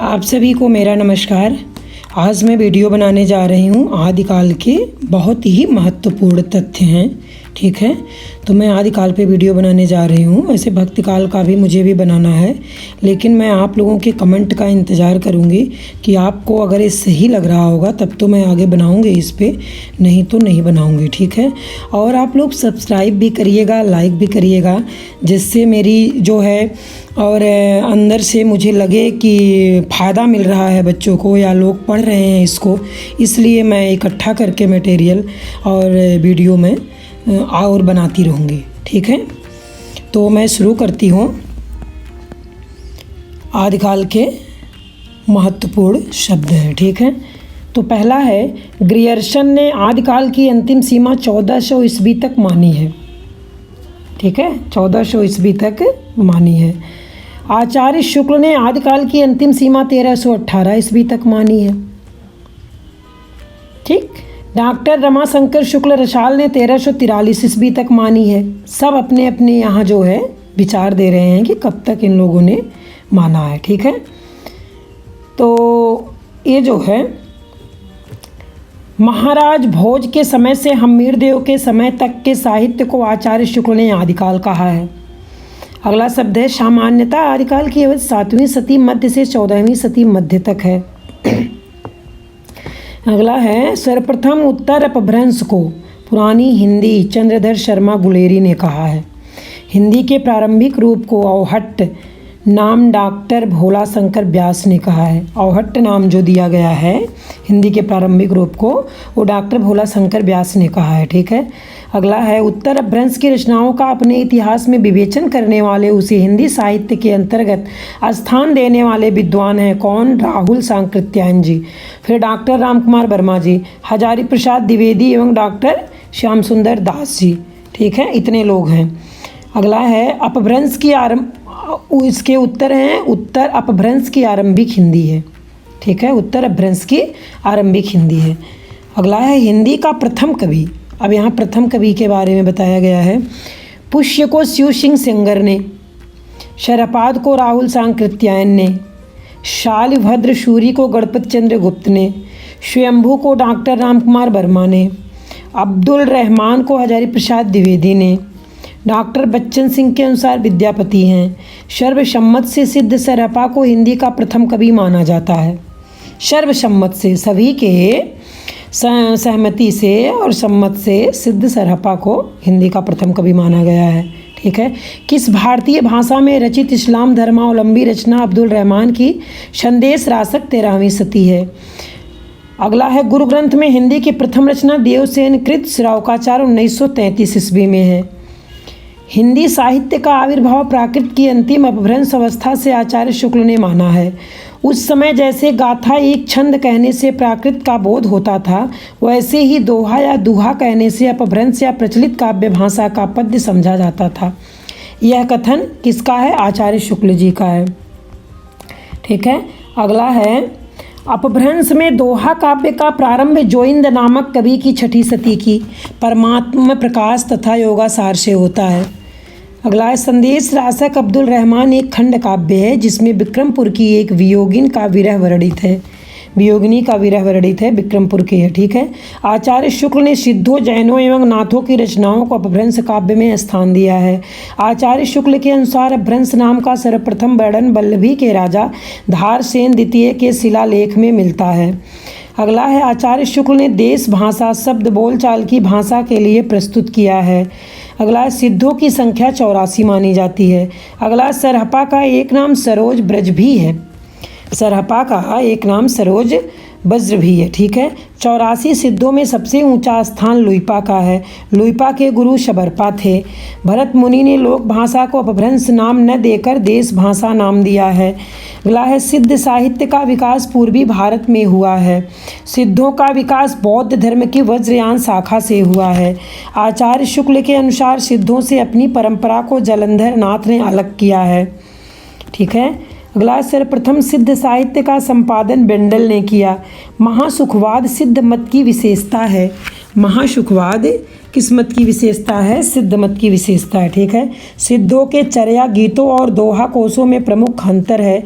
आप सभी को मेरा नमस्कार। आज मैं वीडियो बनाने जा रही हूँ आदिकाल के बहुत ही महत्वपूर्ण तथ्य हैं। ठीक है, तो मैं आदिकाल पे वीडियो बनाने जा रही हूँ। वैसे भक्तिकाल का भी मुझे भी बनाना है, लेकिन मैं आप लोगों के कमेंट का इंतज़ार करूँगी कि आपको अगर ये सही लग रहा होगा तब तो मैं आगे बनाऊँगी इस पे, नहीं तो नहीं बनाऊँगी। ठीक है, और आप लोग सब्सक्राइब भी करिएगा, लाइक भी करिएगा, जिससे मेरी जो है और अंदर से मुझे लगे कि फ़ायदा मिल रहा है बच्चों को या लोग पढ़ रहे हैं इसको, इसलिए मैं इकट्ठा करके मटेरियल और वीडियो में और बनाती रहूँगी। ठीक है, तो मैं शुरू करती हूँ। आदिकाल के महत्वपूर्ण शब्द हैं। ठीक है, तो पहला है, ग्रियर्सन ने आदिकाल की अंतिम सीमा 1400 ईस्वी तक मानी है। ठीक है, 1400 ईस्वी तक मानी है। आचार्य शुक्ल ने आदिकाल की अंतिम सीमा 1318 ईस्वी तक मानी है। ठीक, डॉक्टर रमाशंकर शुक्ल रसाल ने 1343 ईस्वी तक मानी है। सब अपने अपने यहाँ जो है विचार दे रहे हैं कि कब तक इन लोगों ने माना है। ठीक है, तो ये जो है महाराज भोज के समय से हम्मीरदेव के समय तक के साहित्य को आचार्य शुक्ल ने आदिकाल कहा है। अगला शब्द है, सामान्यतः आदिकाल की अवधि 7वीं शती मध्य से 14वीं शती मध्य तक है। अगला है, सर्वप्रथम उत्तर अपभ्रंश को पुरानी हिंदी चंद्रधर शर्मा गुलेरी ने कहा है। हिंदी के प्रारंभिक रूप को औहट्ट नाम डॉक्टर भोला शंकर व्यास ने कहा है। औहट्ट नाम जो दिया गया है हिंदी के प्रारंभिक रूप को, वो डॉक्टर भोला शंकर व्यास ने कहा है। ठीक है, अगला है, उत्तर अपभ्रंश की रचनाओं का अपने इतिहास में विवेचन करने वाले, उसे हिंदी साहित्य के अंतर्गत स्थान देने वाले विद्वान हैं कौन? राहुल सांकृत्यायन जी, फिर डॉक्टर रामकुमार वर्मा जी, हजारी प्रसाद द्विवेदी एवं डॉक्टर श्याम सुंदर दास जी। ठीक है, इतने लोग हैं। अगला है, अपभ्रंश की इसके उत्तर हैं, उत्तर अपभ्रंश की आरंभिक हिंदी है। ठीक है, उत्तर अपभ्रंश की आरंभिक हिंदी है। अगला है, हिंदी का प्रथम कवि। अब यहाँ प्रथम कवि के बारे में बताया गया है। पुष्य को शिव सिंह सेंगर ने, शरपाद को राहुल सांकृत्यायन ने, शालिभद्र शूरी को गणपत चंद्र गुप्त ने, स्वयंभू को डॉक्टर रामकुमार वर्मा ने, अब्दुल रहमान को हजारी प्रसाद द्विवेदी ने, डॉक्टर बच्चन सिंह के अनुसार विद्यापति हैं। सर्वसम्मत से सिद्ध सरहपा को हिंदी का प्रथम कवि माना जाता है। सर्वसम्मत से, सभी के सहमति से और सम्मत से सिद्ध सरहपा को हिंदी का प्रथम कवि माना गया है। ठीक है, किस भारतीय भाषा में रचित इस्लाम धर्मावलंबी रचना अब्दुल रहमान की संदेश रासक 13वीं शती है। अगला है, गुरु ग्रंथ में हिंदी की प्रथम रचना देवसेन कृत श्रावकाचार 1933 ईस्वी में है। हिंदी साहित्य का आविर्भाव प्राकृत की अंतिम अपभ्रंश अवस्था से आचार्य शुक्ल ने माना है। उस समय जैसे गाथा एक छंद कहने से प्राकृत का बोध होता था, वैसे ही दोहा या दुहा कहने से अपभ्रंश या प्रचलित काव्य भाषा का पद्य समझा जाता था। यह कथन किसका है? आचार्य शुक्ल जी का है। ठीक है, अगला है, अपभ्रंश में दोहा काव्य का प्रारंभ जोइंद नामक कवि की 6ठी शती की परमात्म प्रकाश तथा योगासार से होता है। अगला है, संदेश रासक अब्दुल रहमान एक खंड काव्य है जिसमें विक्रमपुर की एक वियोगिनी का विरह वर्णित है, विक्रमपुर की है। ठीक है, आचार्य शुक्ल ने सिद्धों, जैनों एवं नाथों की रचनाओं को अपभ्रंश काव्य में स्थान दिया है। आचार्य शुक्ल के अनुसार अपभ्रंश नाम का सर्वप्रथम वर्णन वल्लभी के राजा धारसेन द्वितीय के शिलालेख में मिलता है। अगला है, आचार्य शुक्ल ने देश भाषा शब्द बोलचाल की भाषा के लिए प्रस्तुत किया है। अगला है, सिद्धों की संख्या 84 मानी जाती है। अगला, सरहपा का एक नाम सरोज ब्रज भी है। सरहपा का एक नाम सरोज वज्र भी है। ठीक है, 84 सिद्धों में सबसे ऊंचा स्थान लुइपा का है। लुइपा के गुरु शबरपा थे। भरत मुनि ने लोक भाषा को अपभ्रंश नाम न देकर देश भाषा नाम दिया है। अगला है, सिद्ध साहित्य का विकास पूर्वी भारत में हुआ है। सिद्धों का विकास बौद्ध धर्म की वज्रयान शाखा से हुआ है। आचार्य शुक्ल के अनुसार सिद्धों से अपनी परंपरा को जलंधर नाथ ने अलग किया है। ठीक है, अगला, सर्वप्रथम सिद्ध साहित्य का संपादन बेंडल ने किया। महासुखवाद सिद्ध मत की विशेषता है। महासुखवाद किस मत की विशेषता है? सिद्ध मत की विशेषता है। ठीक है, सिद्धों के चर्या गीतों और दोहा कोशों में प्रमुख अंतर है।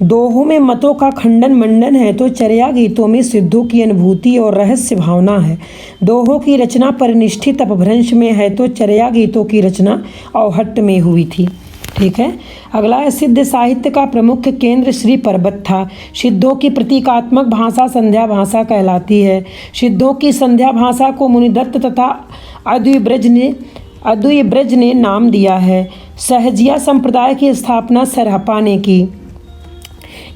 दोहों में मतों का खंडन मंडन है तो चर्या गीतों में सिद्धों की अनुभूति और रहस्य भावना है। दोहों की रचना परिनिष्ठित अपभ्रंश में है तो चर्या गीतों की रचना औहट्ट में हुई थी। ठीक है। अगला है सिद्ध साहित्य का प्रमुख केंद्र श्री पर्वत था। सिद्धों की प्रतीकात्मक भाषा संध्या भाषा कहलाती है। सिद्धों की संध्या भाषा को मुनिदत्त तथा अद्वैब्रज ने नाम दिया है। सहजिया संप्रदाय की स्थापना सरहपा ने की।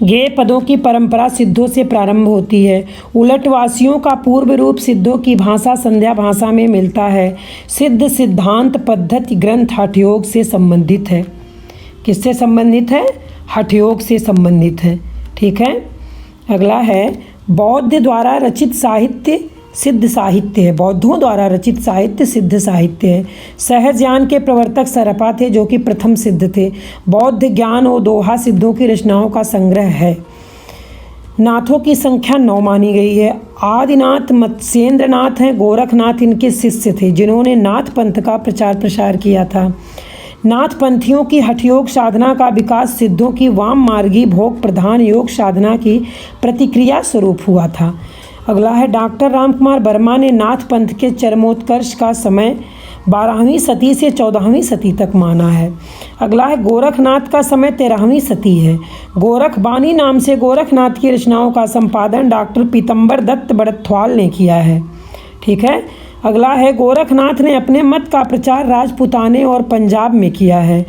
गेय पदों की परंपरा सिद्धों से प्रारंभ होती है। उलटवासियों का पूर्व रूप सिद्धों की भाषा संध्या भाषा में मिलता है। सिद्ध सिद्धांत पद्धति ग्रंथ हठयोग से संबंधित है। किससे संबंधित है? हठयोग से संबंधित है। ठीक है। अगला है बौद्ध द्वारा रचित साहित्य सिद्ध साहित्य है। बौद्धों द्वारा रचित साहित्य सिद्ध साहित्य है। सहज ज्ञान के प्रवर्तक सरहपा थे जो कि प्रथम सिद्ध थे। बौद्ध ज्ञान और दोहा सिद्धों की रचनाओं का संग्रह है। नाथों की संख्या 9 मानी गई है। आदिनाथ मत्स्येंद्रनाथ हैं, गोरखनाथ इनके शिष्य थे जिन्होंने नाथ पंथ का प्रचार प्रसार किया था। नाथ पंथियों की हठयोग साधना का विकास सिद्धों की वाम मार्गी भोग प्रधान योग साधना की प्रतिक्रिया स्वरूप हुआ था। अगला है डॉक्टर रामकुमार वर्मा ने नाथ पंथ के चरमोत्कर्ष का समय 12वीं सदी से 14वीं सदी तक माना है। अगला है गोरखनाथ का समय 13वीं सदी है। गोरखबानी नाम से गोरखनाथ की रचनाओं का संपादन डॉक्टर पीतम्बर दत्त बड़थवाल ने किया है। ठीक है। अगला है गोरखनाथ ने अपने मत का प्रचार राजपुताने और पंजाब में किया है।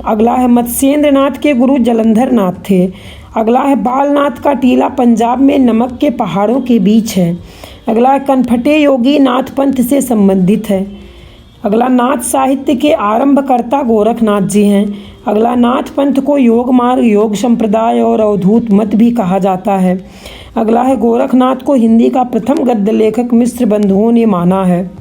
अगला है मत्स्येंद्रनाथ के गुरु जलंधर नाथ थे। अगला है बालनाथ का टीला पंजाब में नमक के पहाड़ों के बीच है। अगला है कनफटे योगी नाथ पंथ से संबंधित है। अगला नाथ साहित्य के आरंभकर्ता गोरखनाथ जी हैं। अगला नाथ पंथ को योग मार्ग योग संप्रदाय और अवधूत मत भी कहा जाता है। अगला है गोरखनाथ को हिंदी का प्रथम गद्य लेखक मिश्र बंधुओं ने माना है।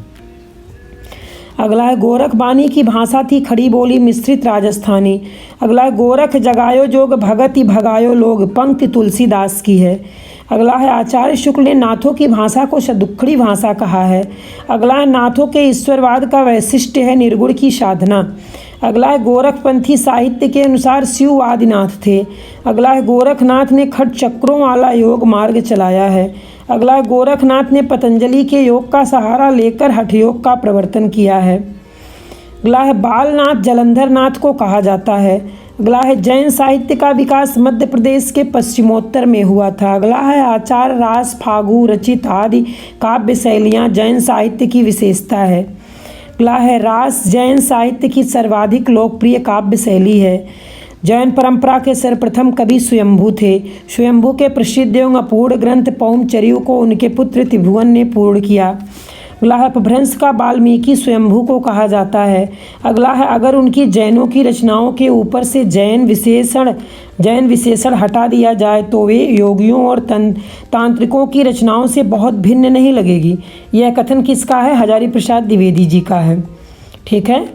अगला है गोरखबानी की भाषा थी खड़ी बोली मिश्रित राजस्थानी। अगला है गोरख जगायो जोग भगत ही भगायो लोग पंक्ति तुलसीदास की है। अगला है आचार्य शुक्ल ने नाथों की भाषा को सदुक्खड़ी भाषा कहा है। अगला है नाथों के ईश्वरवाद का वैशिष्ट्य है निर्गुण की साधना। अगला है गोरखपंथी साहित्य के अनुसार शिव आदिनाथ थे। अगला है गोरखनाथ ने खट चक्रों वाला योग मार्ग चलाया है। अगला है गोरखनाथ ने पतंजलि के योग का सहारा लेकर हठयोग का प्रवर्तन किया है। अगला है बालनाथ जलंधर नाथ को कहा जाता है। अगला है जैन साहित्य का विकास मध्य प्रदेश के पश्चिमोत्तर में हुआ था। अगला है आचार्य रास फागु रचित आदि काव्य शैलियाँ जैन साहित्य की विशेषता है। अगला है रास जैन साहित्य की सर्वाधिक लोकप्रिय काव्य शैली है। जैन परंपरा के सर्वप्रथम कवि स्वयंभू थे। स्वयंभू के प्रसिद्ध एवं अपूर्ण ग्रंथ पौमचर्यु को उनके पुत्र त्रिभुवन ने पूर्ण किया। अगला है अपभ्रंश का वाल्मीकि स्वयंभू को कहा जाता है। अगला है अगर उनकी जैनों की रचनाओं के ऊपर से जैन विशेषण हटा दिया जाए तो वे योगियों और तांत्रिकों की रचनाओं से बहुत भिन्न नहीं लगेगी। यह कथन किसका है? हजारी प्रसाद द्विवेदी जी का है। ठीक है।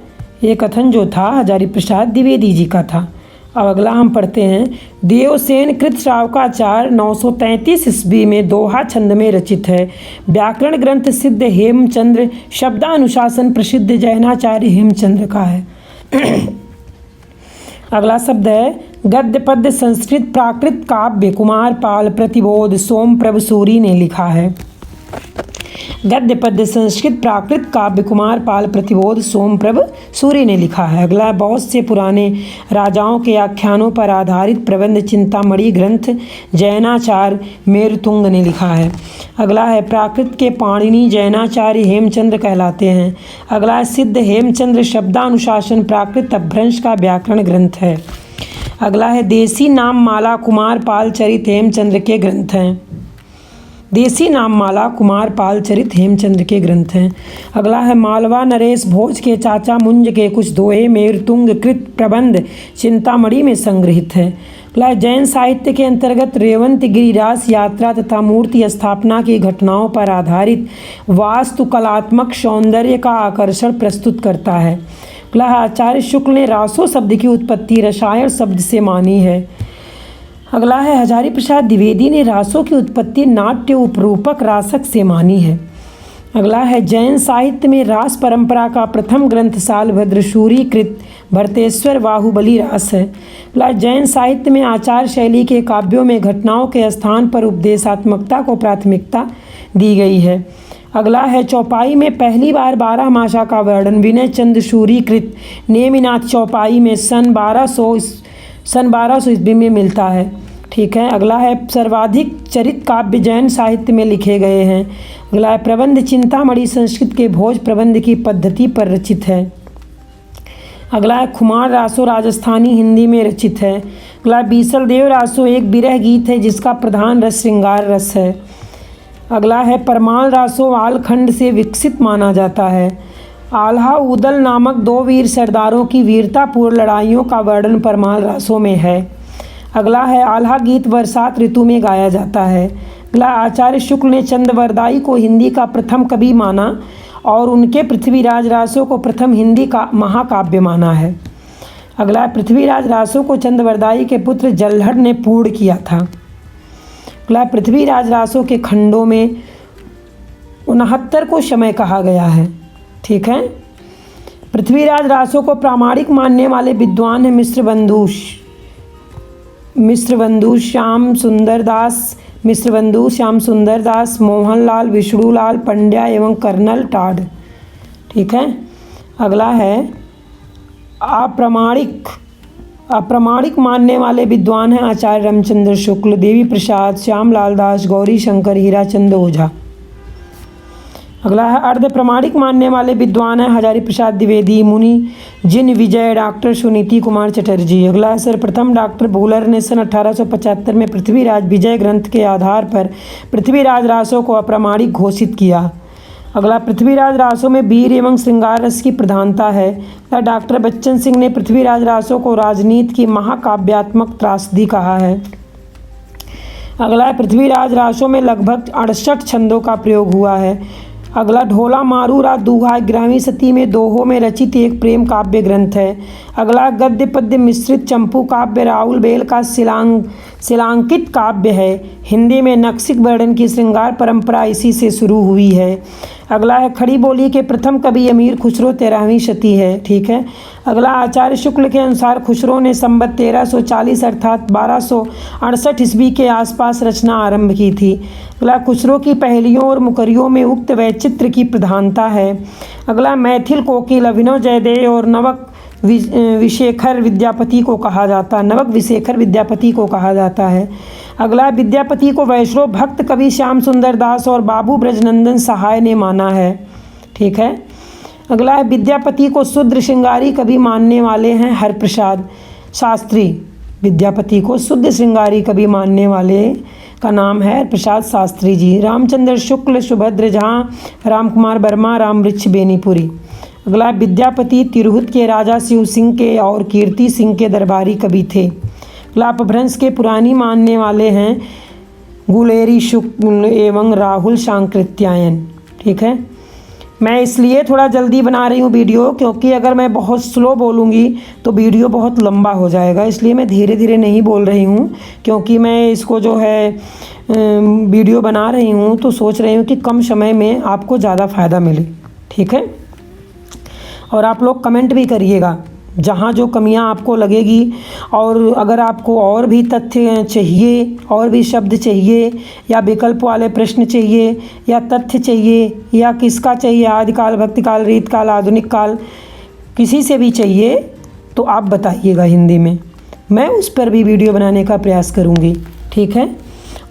ये कथन जो था हजारी प्रसाद द्विवेदी जी का था। अब अगला हम पढ़ते हैं। देवसेन कृत श्रावकाचार 933 ईस्वी में दोहा छंद में रचित है। व्याकरण ग्रंथ सिद्ध हेमचंद्र शब्दानुशासन प्रसिद्ध जैनाचार्य हेमचंद्र का है। अगला शब्द है गद्य पद्य संस्कृत प्राकृत काव्य कुमार पाल प्रतिबोध सोमप्रभ सूरी ने लिखा है। गद्य पद्य संस्कृत प्राकृत काव्य कुमार पाल प्रतिबोध सोमप्रभ सूरी ने लिखा है। अगला बहुत से पुराने राजाओं के आख्यानों पर आधारित प्रबंध चिंतामणि ग्रंथ जैनाचार्य मेरुतुंग ने लिखा है। अगला है प्राकृत के पाणिनि जैनाचार्य हेमचंद्र कहलाते हैं। अगला है सिद्ध हेमचंद्र शब्दानुशासन प्राकृत अपभ्रंश का व्याकरण ग्रंथ है। अगला है देसी नाम माला कुमार पाल चरित हेमचंद्र के ग्रंथ हैं। देसी नाम माला कुमार पाल चरित हेमचंद्र के ग्रंथ हैं। अगला है मालवा नरेश भोज के चाचा मुंज के कुछ दोहे मेरुतुंग कृत प्रबंध चिंतामणि में संग्रहित है। अगला है जैन साहित्य के अंतर्गत रेवंत गिरिरास यात्रा तथा मूर्ति स्थापना की घटनाओं पर आधारित वास्तुकलात्मक सौंदर्य का आकर्षण प्रस्तुत करता है। अगला है आचार्य शुक्ल ने रासो शब्द की उत्पत्ति रसायन शब्द से मानी है। अगला है हजारी प्रसाद द्विवेदी ने रासों की उत्पत्ति नाट्य उपरूपक रासक से मानी है। अगला है जैन साहित्य में रास परंपरा का प्रथम ग्रंथ सालभद्र सूरी कृत भरतेश्वर बाहुबली रास है। अगला जैन साहित्य में आचार शैली के काव्यों में घटनाओं के स्थान पर उपदेशात्मकता को प्राथमिकता दी गई है। अगला है चौपाई में पहली बार 12 मासा का वर्णन विनय चंद्र सूरी कृत नेमिनाथ चौपाई में सन 1200 ईस्वी में मिलता है। ठीक है। अगला है सर्वाधिक चरित काव्य जैन साहित्य में लिखे गए हैं। अगला है प्रबंध चिंतामणि संस्कृत के भोज प्रबंध की पद्धति पर रचित है। अगला है खुमार रासो राजस्थानी हिंदी में रचित है। अगला बीसल देव रासो एक विरह गीत है जिसका प्रधान रस श्रृंगार रस है। अगला है परमाल रासो आलखंड से विकसित माना जाता है। आल्हा उदल नामक 2 वीर सरदारों की वीरतापूर्ण लड़ाइयों का वर्णन परमाल रासों में है। अगला है आल्हा गीत बरसात ऋतु में गाया जाता है। अगला आचार्य शुक्ल ने चंद्रवरदाई को हिंदी का प्रथम कवि माना और उनके पृथ्वीराज रासो को प्रथम हिंदी का महाकाव्य माना है। अगला पृथ्वीराज रासो को चंद्रवरदाई के पुत्र जल्हड़ ने पूर्ण किया था। अगला पृथ्वीराज रासो के खंडों में 69 को समय कहा गया है। ठीक है। पृथ्वीराज रासो को प्रामाणिक मानने वाले विद्वान हैं मिश्रबंधु श्याम सुंदर दास मोहनलाल विष्णुलाल पंड्या एवं कर्नल टाड। ठीक है। अगला है अप्रामाणिक मानने वाले विद्वान हैं आचार्य रामचंद्र शुक्ल देवी प्रसाद श्यामलाल दास गौरी शंकर हीराचंद ओझा। अगला है अर्ध प्रमाणिक मानने वाले विद्वान हैं हजारी प्रसाद द्विवेदी मुनि जिन विजय डॉक्टर सुनीति कुमार चटर्जी। अगला है सर्वप्रथम डॉक्टर भूलर ने सन 1875 में पृथ्वीराज विजय ग्रंथ के आधार पर पृथ्वीराज रासो को अप्रामाणिक घोषित किया। अगला पृथ्वीराज रासो में वीर एवं श्रृंगार रस की प्रधानता है। डॉक्टर बच्चन सिंह ने पृथ्वीराज रासो को राजनीति की महाकाव्यात्मक त्रासदी कहा है। अगला है पृथ्वीराज रासो में लगभग 68 छंदों का प्रयोग हुआ है। अगला ढोला मारूरा दूहा 11वीं सदी में दोहों में रचित एक प्रेम काव्य ग्रंथ है। अगला गद्य पद्य मिश्रित चंपू काव्य राहुल बेल का शिलांकित काव्य है। हिंदी में नक्सिक वर्णन की श्रृंगार परंपरा इसी से शुरू हुई है। अगला है खड़ी बोली के प्रथम कवि अमीर खुसरो 13वीं शती है। ठीक है। अगला आचार्य शुक्ल के अनुसार खुसरो ने संवत 1340 अर्थात 1268 ईस्वी के आसपास रचना आरंभ की थी। अगला खुसरो की पहेलियों और मुकरियों में उक्त वैचित्र की प्रधानता है। अगला मैथिल कोकिल अभिनव जयदेव और नवक विशेखर विद्यापति को कहा जाता है। अगला विद्यापति को वैष्णव भक्त कवि श्याम सुंदर दास और बाबू ब्रजनंदन सहाय ने माना है। ठीक है। अगला है विद्यापति को शुद्ध श्रृंगारी कवि मानने वाले हैं हरप्रसाद शास्त्री। विद्यापति को शुद्ध श्रृंगारी कवि मानने वाले का नाम है प्रसाद शास्त्री जी। रामचंद्र शुक्ल सुभद्र झा रामकुमार वर्मा रामवृक्ष बेनीपुरी। अगला विद्यापति तिरहुत के राजा शिव सिंह के और कीर्ति सिंह के दरबारी कवि थे। अगला अपभ्रंश के पुरानी मानने वाले हैं गुलेरी शुक्ल एवं राहुल सांकृत्यायन। ठीक है। मैं इसलिए थोड़ा जल्दी बना रही हूँ वीडियो क्योंकि अगर मैं बहुत स्लो बोलूँगी तो वीडियो बहुत लंबा हो जाएगा, इसलिए मैं धीरे धीरे नहीं बोल रही हूँ क्योंकि मैं इसको जो है वीडियो बना रही हूँ तो सोच रही हूँ कि कम समय में आपको ज़्यादा फ़ायदा मिले। ठीक है। और आप लोग कमेंट भी करिएगा जहाँ जो कमियाँ आपको लगेगी, और अगर आपको और भी तथ्य चाहिए, और भी शब्द चाहिए, या विकल्प वाले प्रश्न चाहिए, या तथ्य चाहिए, या किसका चाहिए, आदिकाल, भक्तिकाल, रीतकाल, आधुनिक काल, किसी से भी चाहिए तो आप बताइएगा हिंदी में, मैं उस पर भी वीडियो बनाने का प्रयास करूँगी। ठीक है।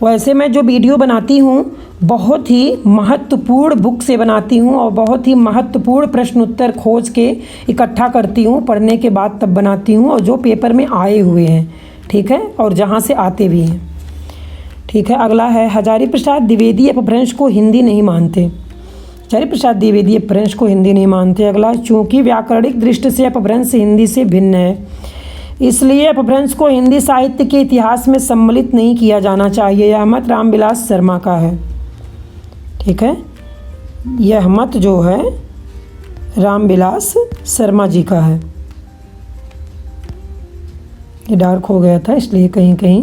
वैसे मैं जो वीडियो बनाती हूँ बहुत ही महत्वपूर्ण बुक से बनाती हूँ और बहुत ही महत्वपूर्ण प्रश्न उत्तर खोज के इकट्ठा करती हूँ, पढ़ने के बाद तब बनाती हूँ, और जो पेपर में आए हुए हैं। ठीक है। और जहाँ से आते भी हैं। ठीक है। अगला है हजारी प्रसाद द्विवेदी अपभ्रंश को हिंदी नहीं मानते। हजारी प्रसाद द्विवेदी अपभ्रंश को हिंदी नहीं मानते। अगला चूँकि व्याकरणिक दृष्टि से अपभ्रंश हिंदी से भिन्न है इसलिए अपभ्रंश को हिंदी साहित्य के इतिहास में सम्मिलित नहीं किया जाना चाहिए। यह मत रामविलास शर्मा का है। ठीक है। यह मत जो है रामविलास शर्मा जी का है। ये डार्क हो गया था इसलिए कहीं कहीं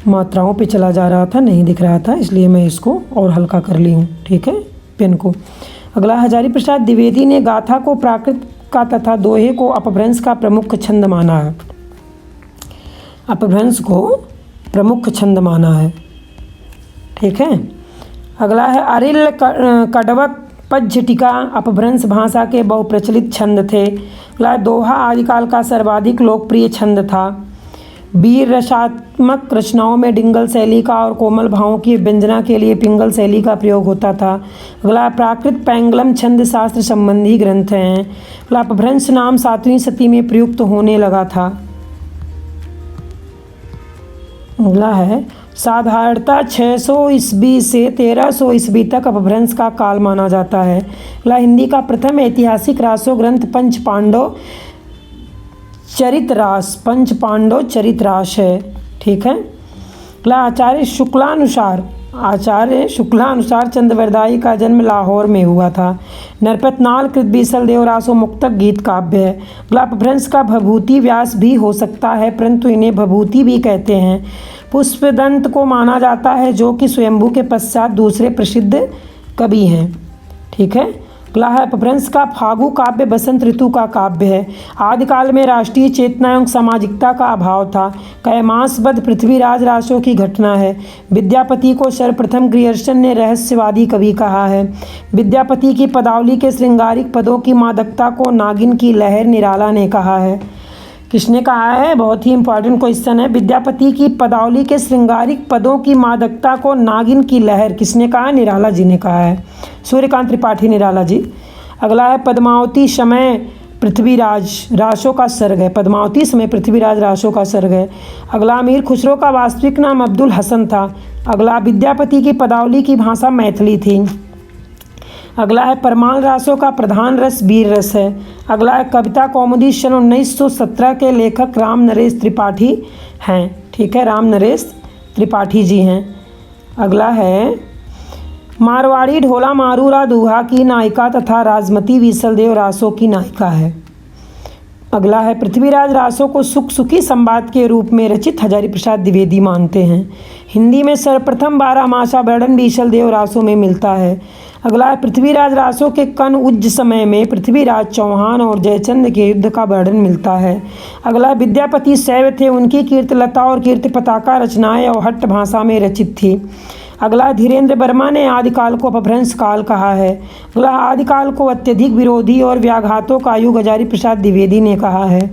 मात्राओं पे चला जा रहा था, नहीं दिख रहा था, इसलिए मैं इसको और हल्का कर ली हूँ। ठीक है। पेन को। अगला हजारी प्रसाद द्विवेदी ने गाथा को प्राकृत का तथा दोहे को अपभ्रंश का प्रमुख छंद माना है। अपभ्रंश को प्रमुख छंद माना है। ठीक है। अगला है अरिल कड़वक पज्झटिका अपभ्रंश भाषा के बहुप्रचलित छंद थे। अगला दोहा आदिकाल का सर्वाधिक लोकप्रिय छंद था। वीर रसात्मक रचनाओं में डिंगल शैली का और कोमल भावों की व्यंजना के लिए पिंगल शैली का प्रयोग होता था। अगला प्राकृत पैंगलम छंद शास्त्र संबंधी ग्रंथ हैं। अगला अपभ्रंश नाम 7वीं शती में प्रयुक्त होने लगा था। अगला है साधारणतः 600 ईस्वी से 1300 ईस्वी तक अपभ्रंश का काल माना जाता है। अगला हिंदी का प्रथम ऐतिहासिक रासो ग्रंथ पंच पांडव चरितरास है। ठीक है। अगला आचार्य शुक्लानुसार चंद्रवरदाई का जन्म लाहौर में हुआ था। नरपतनाल कृत बीसल देव रासो मुक्तक गीत काव्य है। अगला अपभ्रंश का भभूति व्यास भी हो सकता है, परंतु इन्हें भभूति भी कहते हैं। पुष्पदंत को माना जाता है जो कि स्वयंभू के पश्चात दूसरे प्रसिद्ध कवि हैं। ठीक है। अगला है अपभ्रंश का फागु काव्य बसंत ऋतु का काव्य है। आदिकाल में राष्ट्रीय चेतना एवं सामाजिकता का अभाव था। कैमासबद्ध पृथ्वीराज रासो की घटना है। विद्यापति को सर्वप्रथम ग्रियर्सन ने रहस्यवादी कवि कहा है। विद्यापति की पदावली के श्रृंगारिक पदों की मादकता को नागिन की लहर निराला ने कहा है। किसने कहा है? बहुत ही इंपॉर्टेंट क्वेश्चन है। विद्यापति की पदावली के श्रृंगारिक पदों की मादकता को नागिन की लहर किसने कहा? निराला जी ने कहा है, सूर्यकांत त्रिपाठी निराला जी। अगला है पद्मावती समय पृथ्वीराज रासो का सर्ग है। पद्मावती समय पृथ्वीराज रासो का सर्ग है। अगला अमीर खुसरो का वास्तविक नाम अब्दुल हसन था। अगला विद्यापति की पदावली की भाषा मैथिली थी। अगला है परमाल रासों का प्रधान रस वीर रस है। अगला है कविता कौमुदी सन 1917 के लेखक राम नरेश त्रिपाठी हैं। ठीक है, राम नरेश त्रिपाठी जी हैं। अगला है मारवाड़ी ढोला मारूरा दूहा की नायिका तथा राजमती विसलदेव रासो की नायिका है। अगला है पृथ्वीराज रासो को सुख सुखी संवाद के रूप में रचित हजारी प्रसाद द्विवेदी मानते हैं। हिंदी में सर्वप्रथम 12 मासा वर्णन विसलदेव रासो में मिलता है। अगला है पृथ्वीराज रासो के कन उज्ज समय में पृथ्वीराज चौहान और जयचंद के युद्ध का वर्णन मिलता है। अगला विद्यापति शैव थे, उनकी कीर्तलता और कीर्ति पताका रचनाएं और हट्ट भाषा में रचित थी। अगला धीरेन्द्र वर्मा ने आदिकाल को अपभ्रंश काल कहा है। अगला आदिकाल को अत्यधिक विरोधी और व्याघातों का युग हजारी प्रसाद द्विवेदी ने कहा है।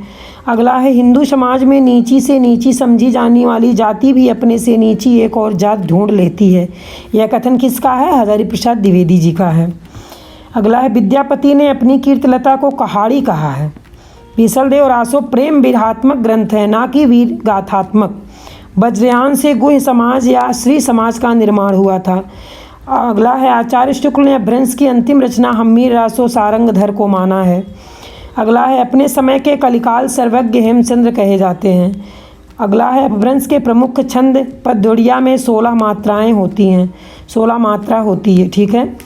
अगला है हिंदू समाज में नीची से नीची समझी जाने वाली जाति भी अपने से नीची एक और जात ढूंढ लेती है। यह कथन किसका है? हजारी प्रसाद द्विवेदी जी का है। अगला है विद्यापति ने अपनी कीर्तलता को कहाड़ी कहा है। विसलदेव रासो प्रेम विरहात्मक ग्रंथ है, ना कि वीर गाथात्मक। वज्रयान से गुह्य समाज या श्री समाज का निर्माण हुआ था। अगला है आचार्य शुक्ल ने अपभ्रंश की अंतिम रचना हम्मीर रासो सारंगधर को माना है। अगला है अपने समय के कलिकाल सर्वज्ञ हेमचंद्र कहे जाते हैं। अगला है अपभ्रंश के प्रमुख छंद पद्योड़िया में 16 मात्राएं होती हैं, 16 मात्रा होती है। ठीक है।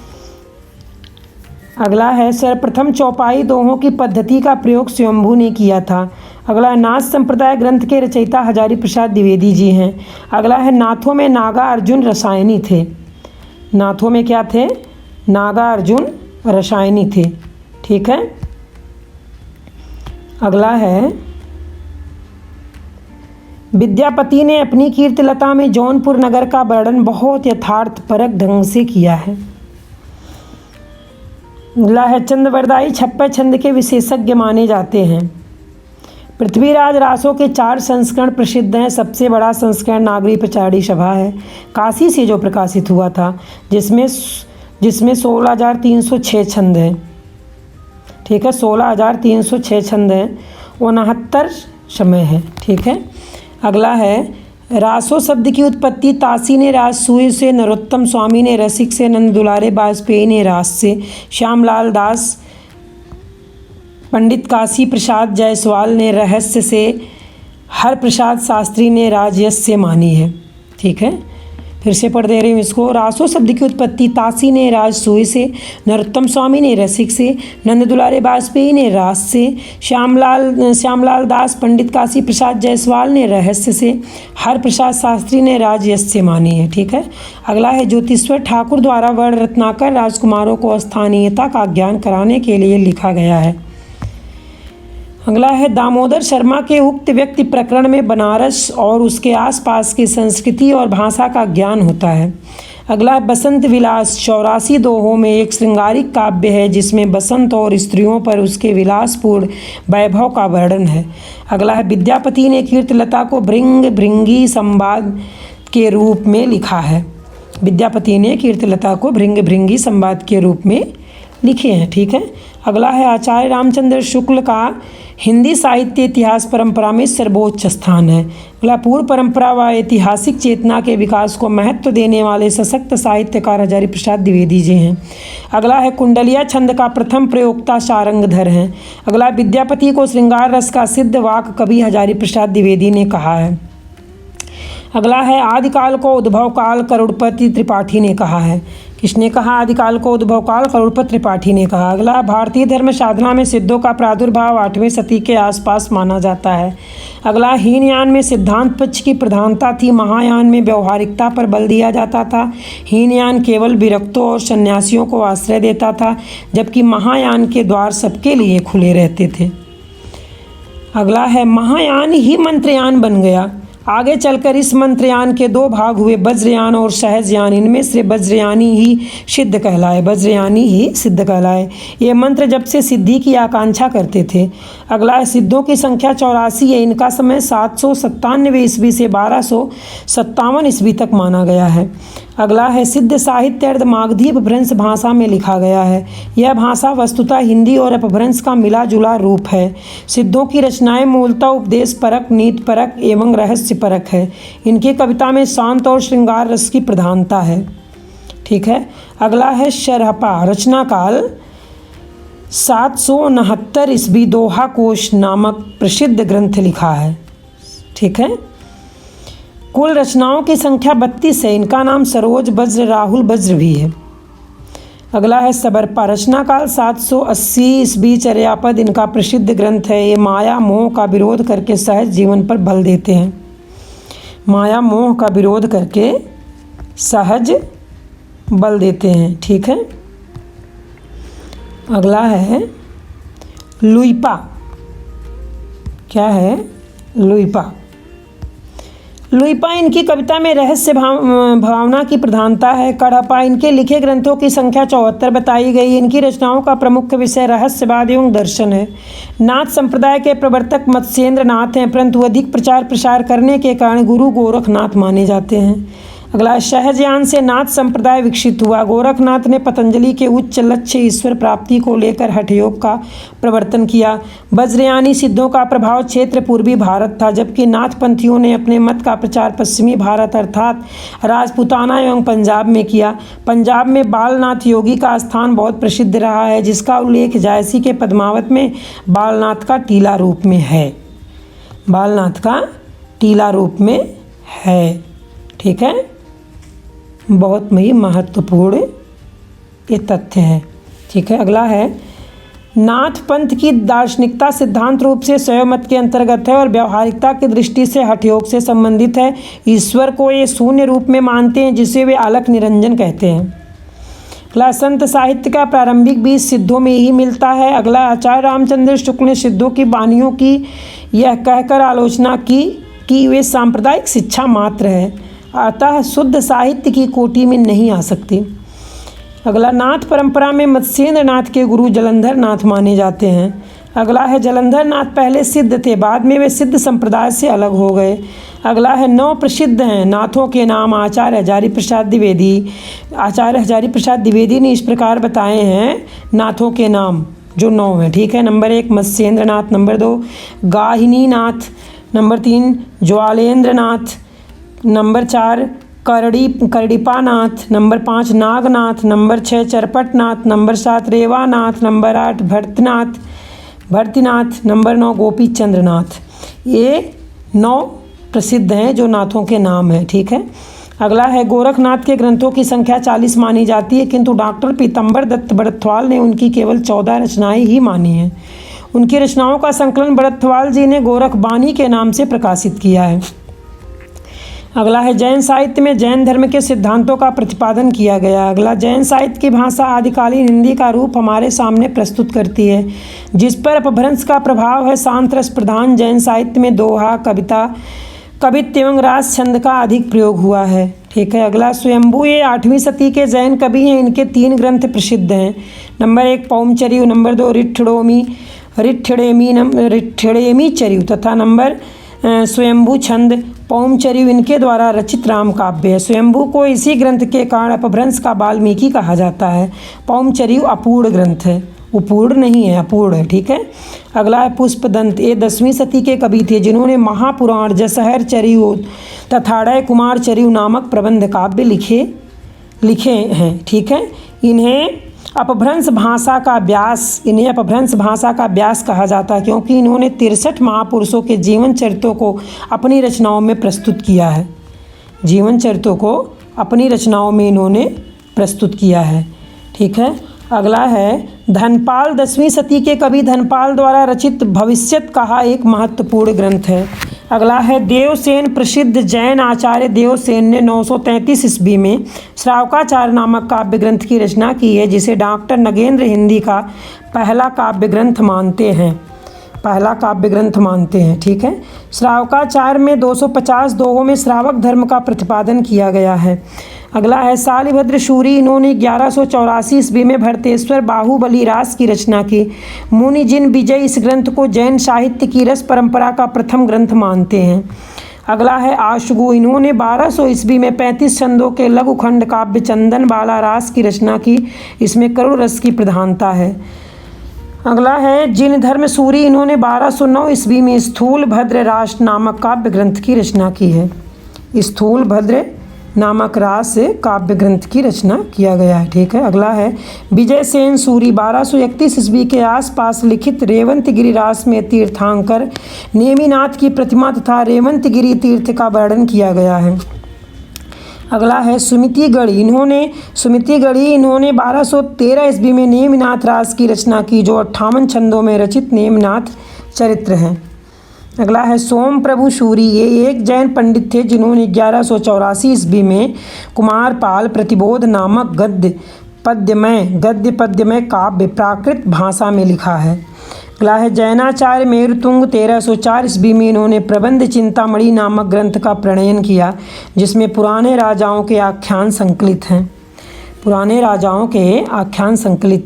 अगला है सर्वप्रथम चौपाई दोहों की पद्धति का प्रयोग स्वयंभू ने किया था। अगला है नाथ संप्रदाय ग्रंथ के रचयिता हजारी प्रसाद द्विवेदी जी हैं। अगला है नाथों में नागा अर्जुन रसायनी थे। नाथों में क्या थे? नागा अर्जुन रसायनी थे। ठीक है। अगला है विद्यापति ने अपनी कीर्तिलता में जौनपुर नगर का वर्णन बहुत यथार्थपरक ढंग से किया है। अगला है चंद्रवरदाई छप्पर छंद के विशेषज्ञ माने जाते हैं। पृथ्वीराज रासो के 4 संस्करण प्रसिद्ध हैं। सबसे बड़ा संस्करण नागरी प्रचारी सभा है, काशी से जो प्रकाशित हुआ था, जिसमें 16,306 छंद हैं। ठीक है, 16,306 छंद हैं, 69 समय है। ठीक है। अगला है रासो शब्द की उत्पत्ति तासी ने राजसूय से, नरोत्तम स्वामी ने रसिक से, नंद दुलारे वाजपेयी ने रास से, श्यामलाल दास, पंडित काशी प्रसाद जायसवाल ने रहस्य से, हर प्रसाद शास्त्री ने राजयश से मानी है। ठीक है, फिर से पढ़ दे रही हूँ इसको। रासो शब्द की उत्पत्ति तासी ने राजसूय से, नरोत्तम स्वामी ने रसिक से, नंद दुलारे वाजपेयी ने रास से, श्यामलाल दास पंडित काशी प्रसाद जायसवाल ने रहस्य से, हर प्रसाद शास्त्री ने राजयश से मानी है। ठीक है। अगला है ज्योतिश्वर ठाकुर द्वारा वर्ण रत्नाकर राजकुमारों को स्थानीयता का ज्ञान कराने के लिए लिखा गया है। अगला है दामोदर शर्मा के उक्त व्यक्ति प्रकरण में बनारस और उसके आसपास की संस्कृति और भाषा का ज्ञान होता है। अगला है बसंत विलास 84 दोहों में एक श्रृंगारिक काव्य है जिसमें बसंत और स्त्रियों पर उसके विलासपूर्ण वैभव का वर्णन है। अगला है विद्यापति ने कीर्तिलता को भृंग भृंगी संवाद के रूप में लिखा है। विद्यापति ने कीर्तिलता को भृंग भृंगी संवाद के रूप में लिखे हैं। ठीक है। अगला है आचार्य रामचंद्र शुक्ल का हिंदी साहित्य इतिहास परंपरा में सर्वोच्च स्थान है। अगला पूर्व परंपरा व ऐतिहासिक चेतना के विकास को महत्व देने वाले सशक्त साहित्यकार हजारी प्रसाद द्विवेदी जी हैं। अगला है कुंडलिया छंद का प्रथम प्रयोक्ता शारंगधर हैं। अगला विद्यापति को श्रृंगार रस का सिद्ध वाक कवि हजारी प्रसाद द्विवेदी ने कहा है। अगला है आदिकाल को उद्भव काल करोड़पति त्रिपाठी ने कहा है। किसने कहा? आदिकाल को उद्भव काल करोड़पति त्रिपाठी ने कहा। अगला भारतीय धर्म साधना में सिद्धों का प्रादुर्भाव 8वें शती के आसपास माना जाता है। अगला हीनयान में सिद्धांत पक्ष की प्रधानता थी, महायान में व्यवहारिकता पर बल दिया जाता था। हीनयान केवल विरक्तों और सन्यासियों को आश्रय देता था जबकि महायान के द्वार सबके लिए खुले रहते थे। अगला है महायान ही मंत्रयान बन गया। आगे चलकर इस मंत्रयान के 2 भाग हुए, वज्रयान और सहजयान। इनमें से वज्रयानी ही सिद्ध कहलाए, वज्रयानी ही सिद्ध कहलाए। ये मंत्र जब से सिद्धि की आकांक्षा करते थे। अगला है सिद्धों की संख्या 84 है। इनका समय 797 ईस्वी से 1257 ईस्वी तक माना गया है। अगला है सिद्ध साहित्य अर्धमागधी अपभ्रंश भाषा में लिखा गया है। यह भाषा वस्तुतः हिंदी और अपभ्रंश का मिला जुला रूप है। सिद्धों की रचनाएं मूलतः उपदेश परक, नीति परक एवं रहस्य परक है। इनकी कविता में शांत और श्रृंगार रस की प्रधानता है। ठीक है। अगला है शरहपा रचना काल 769 ईस्वी दोहा कोश नामक प्रसिद्ध ग्रंथ लिखा है। ठीक है। कुल रचनाओं की संख्या 32 है। इनका नाम सरोज वज्र, राहुल वज्र भी है। अगला है सबरपा रचना काल 780 ईस्वी चर्यापद इनका प्रसिद्ध ग्रंथ है। ये माया मोह का विरोध करके सहज जीवन पर बल देते हैं। माया मोह का विरोध करके सहज बल देते हैं। ठीक है। अगला है लुइपा। क्या है? लुइपा। लुइपा इनकी कविता में रहस्य भावना की प्रधानता है। कड़हपा इनके लिखे ग्रंथों की संख्या 74 बताई गई। इनकी रचनाओं का प्रमुख विषय रहस्यवाद एवं दर्शन है। नाथ संप्रदाय के प्रवर्तक मत्स्येंद्र नाथ हैं, परंतु अधिक प्रचार प्रसार करने के कारण गुरु गोरखनाथ माने जाते हैं। अगला सहजयान से नाथ संप्रदाय विकसित हुआ। गोरखनाथ ने पतंजलि के उच्च लक्ष्य ईश्वर प्राप्ति को लेकर हठयोग का प्रवर्तन किया। वज्रयानी सिद्धों का प्रभाव क्षेत्र पूर्वी भारत था, जबकि नाथपंथियों ने अपने मत का प्रचार पश्चिमी भारत अर्थात राजपूताना एवं पंजाब में किया। पंजाब में बालनाथ योगी का स्थान बहुत प्रसिद्ध रहा है, जिसका उल्लेख जायसी के पद्मावत में बालनाथ का टीला रूप में है। बालनाथ का टीला रूप में है। ठीक है। बहुत ही महत्वपूर्ण ये तथ्य है। ठीक है। अगला है नाथ पंथ की दार्शनिकता सिद्धांत रूप से शैव मत के अंतर्गत है और व्यावहारिकता की दृष्टि से हठयोग से संबंधित है। ईश्वर को ये शून्य रूप में मानते हैं जिसे वे अलख निरंजन कहते हैं। अगला संत साहित्य का प्रारंभिक बीज सिद्धों में ही मिलता है। अगला आचार्य रामचंद्र शुक्ल ने सिद्धों की वाणियों की यह कहकर आलोचना की कि वे सांप्रदायिक शिक्षा मात्र है, अतः शुद्ध साहित्य की कोटि में नहीं आ सकती। अगला नाथ परंपरा में मत्स्येंद्र नाथ के गुरु जलंधर नाथ माने जाते हैं। अगला है जलंधर नाथ पहले सिद्ध थे, बाद में वे सिद्ध संप्रदाय से अलग हो गए। अगला है 9 प्रसिद्ध हैं नाथों के नाम। आचार्य हजारी प्रसाद द्विवेदी, आचार्य हजारी प्रसाद द्विवेदी ने इस प्रकार बताए हैं नाथों के नाम जो 9 हैं। ठीक है। Number 1 Matsyendra Nath, number 2 Gahini Nath, number 3 Jwalendra Nath, number 4 Karadipanath, number 5 Nagnath, number 6 Charpatnath, number 7 Revanath, number 8 Bhartinath, number 9 Gopi Chandranath. ये 9 प्रसिद्ध हैं जो नाथों के नाम हैं। ठीक है। अगला है गोरखनाथ के ग्रंथों की संख्या 40 मानी जाती है, किंतु डॉक्टर पीतम्बर दत्त बड़थवाल ने उनकी केवल 14 रचनाएं ही मानी हैं। उनकी रचनाओं का संकलन बड़थवाल जी ने गोरखबानी के नाम से प्रकाशित किया है। अगला है जैन साहित्य में जैन धर्म के सिद्धांतों का प्रतिपादन किया गया। अगला जैन साहित्य की भाषा आदिकालीन हिंदी का रूप हमारे सामने प्रस्तुत करती है। जिस पर अपभ्रंश का प्रभाव है। शांत रस प्रधान जैन साहित्य में दोहा, कविता, कवित्व एवं रास छंद का अधिक प्रयोग हुआ है। ठीक है, अगला स्वयंभू, ये 8वीं सदी के जैन कवि हैं। इनके 3 ग्रंथ प्रसिद्ध हैं। नंबर 1 पौमचर्यु, नंबर 2 रिठ्ठेड़ेमी चर्यु तथा नंबर स्वयंभू छंद। पौमचर्यु इनके द्वारा रचित राम काव्य है। स्वयंभू को इसी ग्रंथ के कारण अपभ्रंश का वाल्मीकि कहा जाता है। पौमचर्यु अपूर्ण ग्रंथ है, उपूर्ण नहीं है, अपूर्ण है। ठीक है, अगला है पुष्पदंत, ये 10वीं सदी के कवि थे जिन्होंने महापुराण, जसहर चर्यु तथा अड़य कुमार चर्यु नामक प्रबंध काव्य लिखे हैं। ठीक है, इन्हें अपभ्रंश भाषा का व्यास कहा जाता है क्योंकि इन्होंने 63 महापुरुषों के जीवन चरित्रों को अपनी रचनाओं में प्रस्तुत किया है। जीवन चरित्रों को अपनी रचनाओं में इन्होंने प्रस्तुत किया है। ठीक है, अगला है धनपाल, 10वीं सदी के कवि धनपाल द्वारा रचित भविष्यत कहा एक महत्वपूर्ण ग्रंथ है। अगला है देवसेन, प्रसिद्ध जैन आचार्य देवसेन ने 933 ईस्वी में श्रावकाचार्य नामक काव्य ग्रंथ की रचना की है, जिसे डॉक्टर नगेंद्र हिंदी का पहला काव्य ग्रंथ मानते हैं। ठीक है, श्रावकाचार्य में 250 दोहों में श्रावक धर्म का प्रतिपादन किया गया है। अगला है शालिभद्र शूरी, इन्होंने 1184 ईस्वी में भरतेश्वर बाहुबली रास की रचना की। मुनि जिन विजय इस ग्रंथ को जैन साहित्य की रस परंपरा का प्रथम ग्रंथ मानते हैं। अगला है आशुगु, इन्होंने 1200 ईस्वी में 35 छंदों के लघुखंड काव्य चंदन बाला रास की रचना की। इसमें करुण रस की प्रधानता है। अगला है जिन धर्म सूरी, इन्होंने 1209 ईस्वी में स्थूल भद्र रास नामक काव्य ग्रंथ की रचना की है। स्थूल भद्र नामक रास से काव्य ग्रंथ की रचना किया गया है। ठीक है, अगला है विजय सेन सूरी, 1231 ईस्वी के आसपास लिखित रेवंतगिरी रास में तीर्थंकर नेमिनाथ की प्रतिमा तथा रेवंतगिरी तीर्थ का वर्णन किया गया है। अगला है सुमितिगढ़ी, इन्होंने 1213 ईस्वी में नेमिनाथ रास की रचना की, जो 58 छंदों में रचित नेमिनाथ चरित्र हैं। अगला है सोम प्रभु शूरी, ये एक जैन पंडित थे जिन्होंने 1184 ईस्वी में कुमारपाल प्रतिबोध नामक गद्य पद्यमय काव्य प्राकृत भाषा में लिखा है। अगला है जैनाचार्य मेरुतुंग, 1304 ईस्वी में इन्होंने प्रबंध चिंतामणि नामक ग्रंथ का प्रणयन किया, जिसमें पुराने राजाओं के आख्यान संकलित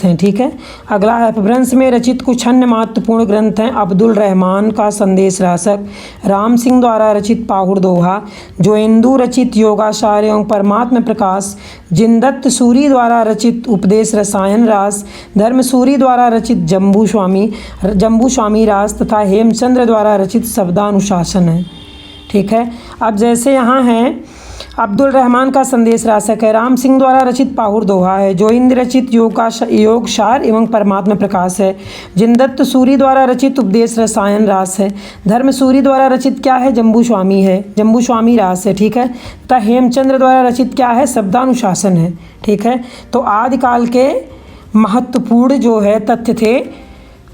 हैं। ठीक है, अगला है अपभ्रंश में रचित कुछ अन्य महत्वपूर्ण ग्रंथ हैं। अब्दुल रहमान का संदेश रासक, राम सिंह द्वारा रचित पाहुड़ दोहा, जोइंदू रचित योगाचार एवं परमात्म प्रकाश, जिनदत्त सूरी द्वारा रचित उपदेश रसायन रास, धर्मसूरी द्वारा रचित जम्बू स्वामी रास तथा हेमचंद्र द्वारा रचित शब्दानुशासन है। ठीक है, अब जैसे यहाँ है अब्दुल रहमान का संदेश रासक है, राम सिंह द्वारा रचित पाहुड़ दोहा है, जोइंद्र रचित योगसार एवं परमात्मा प्रकाश है, जिनदत्त सूरी द्वारा रचित उपदेश रसायन रास है, धर्मसूरी द्वारा रचित क्या है, जम्बू स्वामी रास है। ठीक है, तथा हेमचंद्र द्वारा रचित क्या है, शब्दानुशासन है। ठीक है, तो आदिकाल के महत्वपूर्ण जो है तथ्य थे,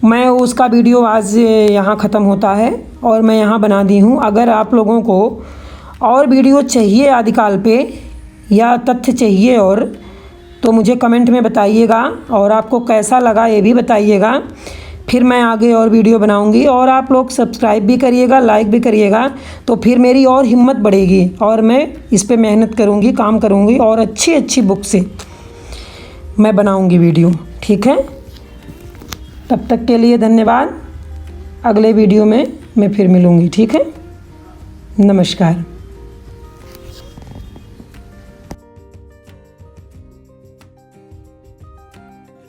मैं उसका वीडियो आज यहाँ ख़त्म होता है और मैं यहाँ बना दी हूँ। अगर आप लोगों को और वीडियो चाहिए आदिकाल पे या तथ्य चाहिए और, तो मुझे कमेंट में बताइएगा और आपको कैसा लगा ये भी बताइएगा। फिर मैं आगे और वीडियो बनाऊंगी और आप लोग सब्सक्राइब भी करिएगा, लाइक भी करिएगा, तो फिर मेरी और हिम्मत बढ़ेगी और मैं इस पे मेहनत करूंगी, काम करूंगी और अच्छी बुक से मैं बनाऊंगी वीडियो। ठीक है, तब तक के लिए धन्यवाद। अगले वीडियो में मैं फिर मिलूंगी। ठीक है, नमस्कार।